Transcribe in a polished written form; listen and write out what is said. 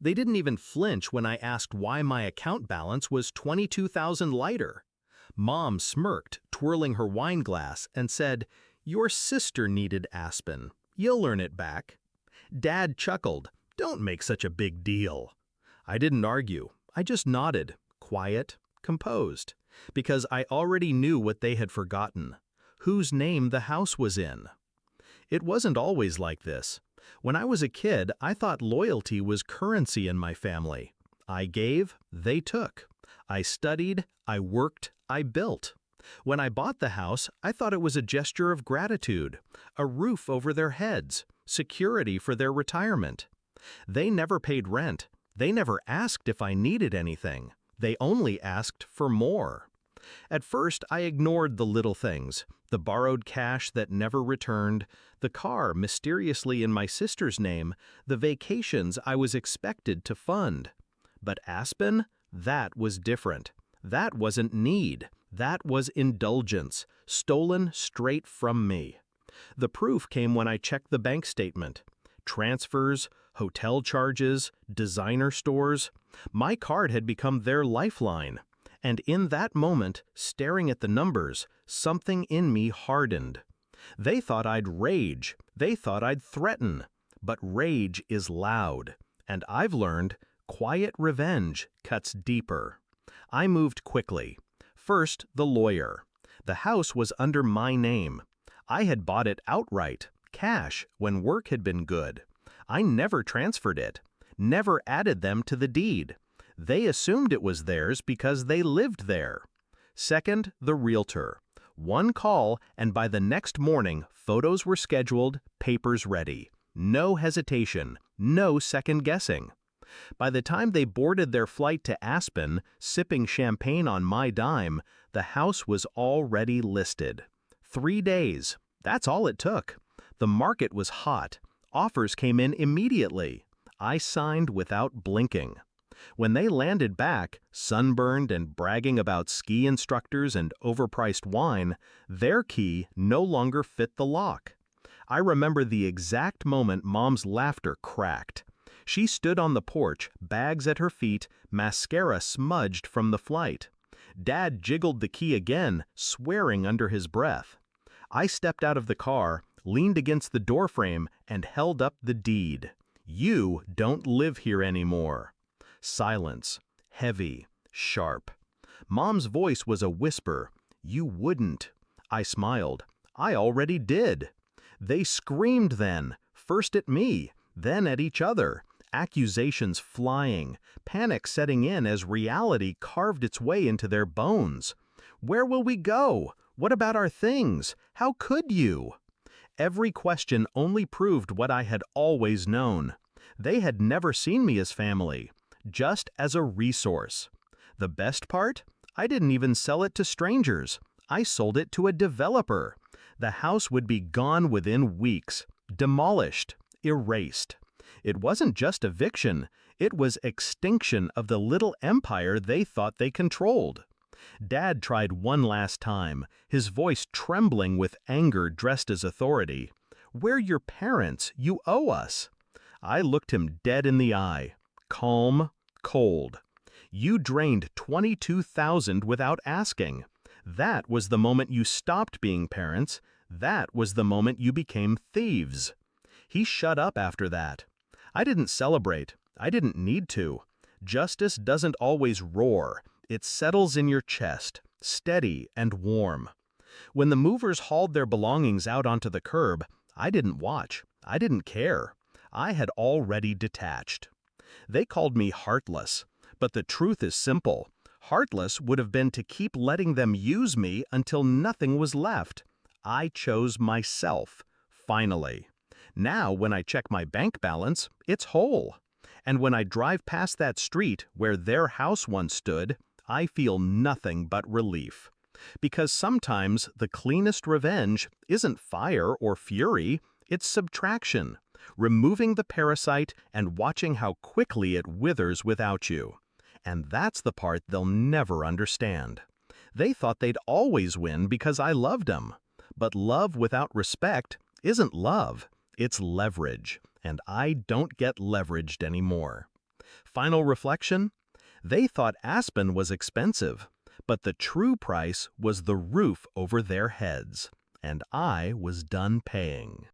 They didn't even flinch when I asked why my account balance was 22,000 lighter. Mom smirked, twirling her wine glass, and said, "Your sister needed Aspen. You'll earn it back." Dad chuckled, "Don't make such a big deal." I didn't argue. I just nodded, quiet, composed, because I already knew what they had forgotten, whose name the house was in. It wasn't always like this. When I was a kid, I thought loyalty was currency in my family. I gave, they took. I studied, I worked, I built. When I bought the house, I thought it was a gesture of gratitude, a roof over their heads, security for their retirement. They never paid rent. They never asked if I needed anything. They only asked for more. At first, I ignored the little things, the borrowed cash that never returned, the car mysteriously in my sister's name, the vacations I was expected to fund. But Aspen? That was different. That wasn't need. That was indulgence, stolen straight from me. The proof came when I checked the bank statement. Transfers, hotel charges, designer stores. My card had become their lifeline. And in that moment, staring at the numbers, something in me hardened. They thought I'd rage. They thought I'd threaten. But rage is loud. And I've learned, quiet revenge cuts deeper. I moved quickly. First, the lawyer. The house was under my name. I had bought it outright, cash, when work had been good. I never transferred it, never added them to the deed. They assumed it was theirs because they lived there. Second, the realtor. One call, and by the next morning, photos were scheduled, papers ready. No hesitation, no second guessing. By the time they boarded their flight to Aspen, sipping champagne on my dime, the house was already listed. 3 days. That's all it took. The market was hot. Offers came in immediately. I signed without blinking. When they landed back, sunburned and bragging about ski instructors and overpriced wine, their key no longer fit the lock. I remember the exact moment Mom's laughter cracked. She stood on the porch, bags at her feet, mascara smudged from the flight. Dad jiggled the key again, swearing under his breath. I stepped out of the car, leaned against the doorframe, and held up the deed. "You don't live here anymore." Silence, heavy, sharp. Mom's voice was a whisper. "You wouldn't." I smiled. "I already did." They screamed then, first at me, then at each other, accusations flying, panic setting in as reality carved its way into their bones. "Where will we go? What about our things? How could you?" Every question only proved what I had always known. They had never seen me as family, just as a resource. The best part? I didn't even sell it to strangers. I sold it to a developer. The house would be gone within weeks, demolished, erased. It wasn't just eviction, it was extinction of the little empire they thought they controlled. Dad tried one last time, his voice trembling with anger dressed as authority. "We're your parents, you owe us." I looked him dead in the eye. Calm, cold. "You drained 22,000 without asking. That was the moment you stopped being parents. That was the moment you became thieves." He shut up after that. I didn't celebrate. I didn't need to. Justice doesn't always roar. It settles in your chest, steady and warm. When the movers hauled their belongings out onto the curb, I didn't watch. I didn't care. I had already detached. They called me heartless, but the truth is simple. Heartless would have been to keep letting them use me until nothing was left. I chose myself, finally. Now, when I check my bank balance, it's whole. And when I drive past that street where their house once stood, I feel nothing but relief. Because sometimes the cleanest revenge isn't fire or fury, it's subtraction. Removing the parasite and watching how quickly it withers without you. And that's the part they'll never understand. They thought they'd always win because I loved them. But love without respect isn't love, it's leverage. And I don't get leveraged anymore. Final reflection? They thought Aspen was expensive, but the true price was the roof over their heads, and I was done paying.